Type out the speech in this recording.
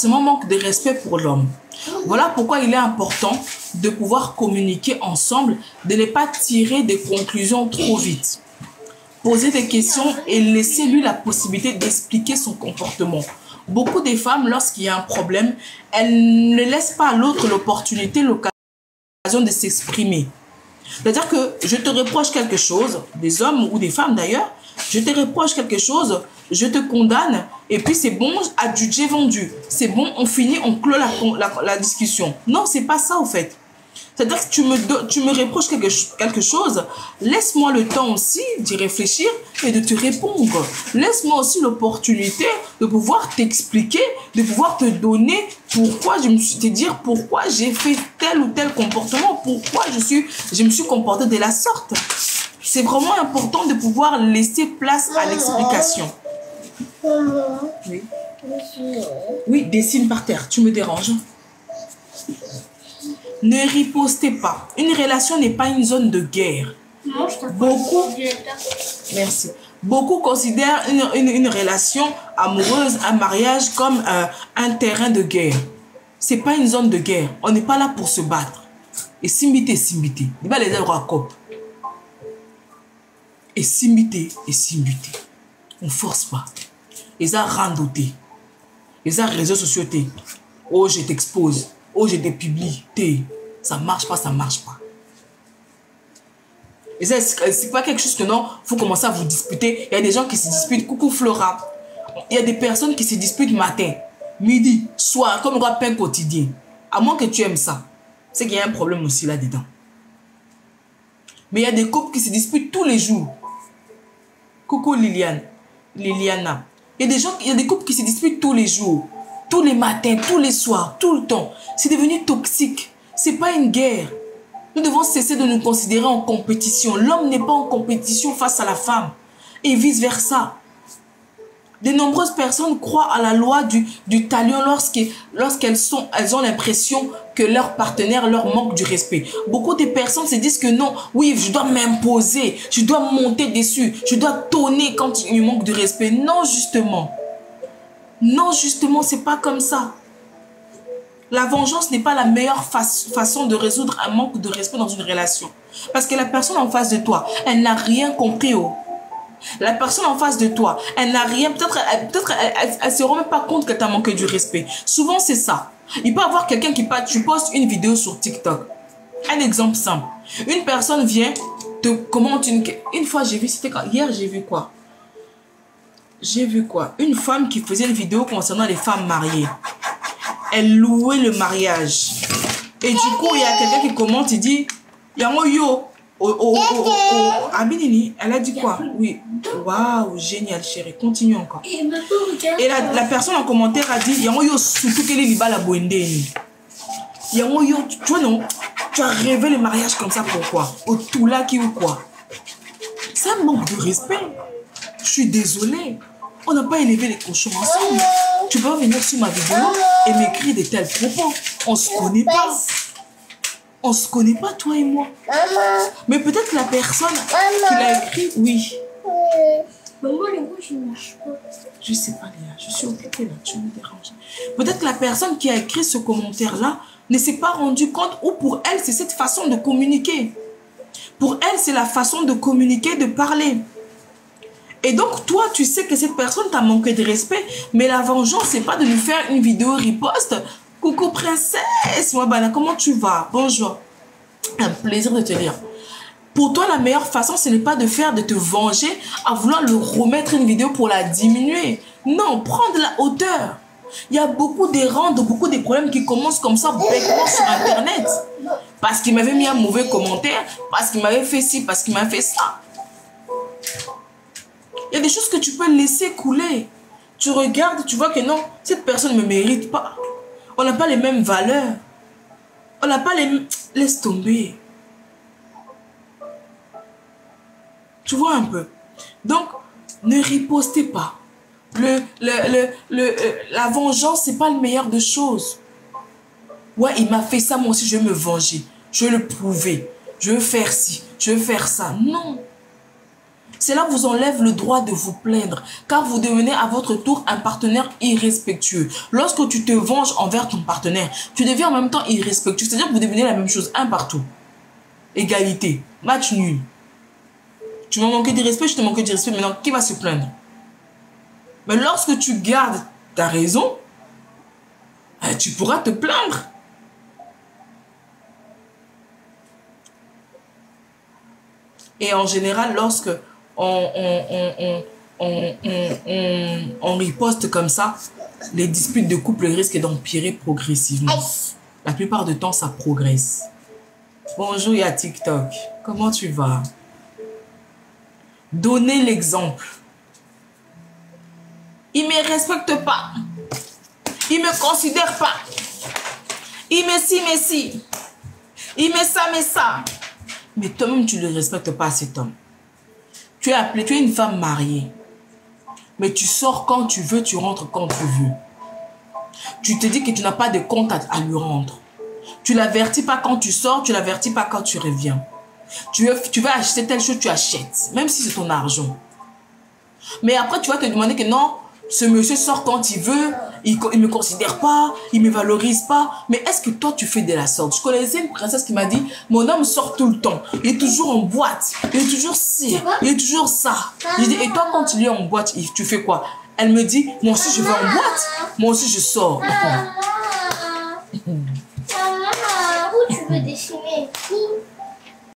forcément manque de respect pour l'homme. Voilà pourquoi il est important de pouvoir communiquer ensemble, de ne pas tirer des conclusions trop vite. Poser des questions et laisser lui la possibilité d'expliquer son comportement. Beaucoup de femmes, lorsqu'il y a un problème, elles ne laissent pas à l'autre l'opportunité, l'occasion de s'exprimer. C'est-à-dire que je te reproche quelque chose, des hommes ou des femmes d'ailleurs, je te reproche quelque chose, je te condamne, et puis c'est bon, adjugé, vendu. C'est bon, on finit, on clôt la discussion. Non, c'est pas ça au fait. C'est-à-dire que tu me reproches quelque chose, laisse-moi le temps aussi d'y réfléchir et de te répondre. Laisse-moi aussi l'opportunité de pouvoir t'expliquer, de pouvoir te donner pourquoi te dire pourquoi j'ai fait tel ou tel comportement, pourquoi je me suis comportée de la sorte. C'est vraiment important de pouvoir laisser place à l'explication. Oui. Oui, dessine par terre, tu me déranges. Ne ripostez pas. Une relation n'est pas une zone de guerre. Merci. Beaucoup considèrent une relation amoureuse, un mariage comme un terrain de guerre. C'est pas une zone de guerre. On n'est pas là pour se battre. Et simbité. Il va les avoir à cop. Et simbité. On force pas. Ils ont randoté. Ils ont réseaux sociaux. Oh, je t'expose. Oh, je te publie. Ça marche pas. Et ça, c'est pas quelque chose que non, faut commencer à vous disputer. Il y a des gens qui se disputent. Coucou Flora. Il y a des personnes qui se disputent matin, midi, soir, comme un pain quotidien. À moins que tu aimes ça. C'est qu'il y a un problème aussi là-dedans. Mais il y a des couples qui se disputent tous les jours. Coucou Liliana. Il y a des couples qui se disputent tous les jours. Tous les matins, tous les soirs, tout le temps. C'est devenu toxique. C'est pas une guerre. Nous devons cesser de nous considérer en compétition. L'homme n'est pas en compétition face à la femme. Et vice-versa. De nombreuses personnes croient à la loi du talion lorsqu'elles ont l'impression que leur partenaire leur manque du respect. Beaucoup de personnes se disent que non, oui, je dois m'imposer, je dois monter dessus, je dois tonner quand il me manque de respect. Non, justement. Non, justement, c'est pas comme ça. La vengeance n'est pas la meilleure façon de résoudre un manque de respect dans une relation. Parce que la personne en face de toi, elle n'a rien compris. La personne en face de toi, elle n'a rien, peut-être elle se rend même pas compte qu'elle t'a manqué du respect. Souvent, c'est ça. Il peut y avoir quelqu'un tu postes une vidéo sur TikTok. Un exemple simple. Une personne vient, te commente une fois, j'ai vu, c'était quand? Hier, j'ai vu quoi? Une femme qui faisait une vidéo concernant les femmes mariées. Elle louait le mariage. Et du coup, il y a quelqu'un qui commente, il dit, Yango yo, Abinini, elle a dit quoi? Oui. Waouh, génial, chérie. Continue encore. Et la personne en commentaire a dit, Yango yo, surtout qu'elle est liba la boendeni. Yango yo, tu vois non? Tu as rêvé le mariage comme ça, pourquoi? Au tout là qui ou quoi? Ça manque de respect. Je suis désolée. On n'a pas élevé les cochons ensemble. Tu peux venir sur ma vidéo et m'écrire de tels propos. On se connaît pas. On se connaît pas, toi et moi. Mais peut-être la personne qui l'a écrit, oui. Maman, les rouges ne marchent pas. Je sais pas, Léa. Je suis occupée là. Tu me déranges. Peut-être la personne qui a écrit ce commentaire-là ne s'est pas rendu compte, ou pour elle, c'est cette façon de communiquer. Pour elle, c'est la façon de communiquer, de parler. Et donc, toi, tu sais que cette personne t'a manqué de respect, mais la vengeance, c'est pas de lui faire une vidéo riposte. Coucou princesse, Wabana, comment tu vas? Bonjour. Un plaisir de te lire. Pour toi, la meilleure façon, ce n'est pas de te venger, à vouloir le remettre une vidéo pour la diminuer. Non, prends de la hauteur. Il y a beaucoup d'erreurs, beaucoup de problèmes qui commencent comme ça, bêtement sur Internet. Parce qu'il m'avait mis un mauvais commentaire, parce qu'il m'avait fait ci, parce qu'il m'a fait ça. Il y a des choses que tu peux laisser couler. Tu regardes, tu vois que non, cette personne ne me mérite pas. On n'a pas les mêmes valeurs. On n'a pas les mêmes... Laisse tomber. Tu vois un peu. Donc, ne ripostez pas. La vengeance, c'est pas le meilleur des choses. Ouais, il m'a fait ça, moi aussi, je vais me venger. Je vais le prouver. Je veux faire ci, je veux faire ça. Non. Cela vous enlève le droit de vous plaindre, car vous devenez à votre tour un partenaire irrespectueux. Lorsque tu te venges envers ton partenaire, tu deviens en même temps irrespectueux. C'est-à-dire que vous devenez la même chose, un partout. Égalité, match nul. Tu m'as manqué de respect, je te manque de respect, maintenant qui va se plaindre? Mais lorsque tu gardes ta raison, tu pourras te plaindre. Et en général, lorsque on riposte comme ça, les disputes de couple risquent d'empirer progressivement. La plupart du temps, ça progresse. Bonjour, il y a TikTok. Comment tu vas? Donnez l'exemple. Il ne me respecte pas. Il ne me considère pas. Il me si. Il me ça. Mais toi-même, tu ne le respectes pas, cet homme. Tu es une femme mariée. Mais tu sors quand tu veux, tu rentres quand tu veux. Tu te dis que tu n'as pas de compte à lui rendre. Tu ne l'avertis pas quand tu sors, tu ne l'avertis pas quand tu reviens. Tu vas acheter telle chose, tu achètes. Même si c'est ton argent. Mais après, tu vas te demander que non, ce monsieur sort quand il veut, il ne me considère pas, il ne me valorise pas. Mais est-ce que toi, tu fais de la sorte? Je connaissais une princesse qui m'a dit, mon homme sort tout le temps. Il est toujours en boîte. Il est toujours ci. Il est toujours ça. Je dis, et toi, quand tu es en boîte, tu fais quoi? Elle me dit, moi aussi, je vais en boîte. Moi aussi, je sors.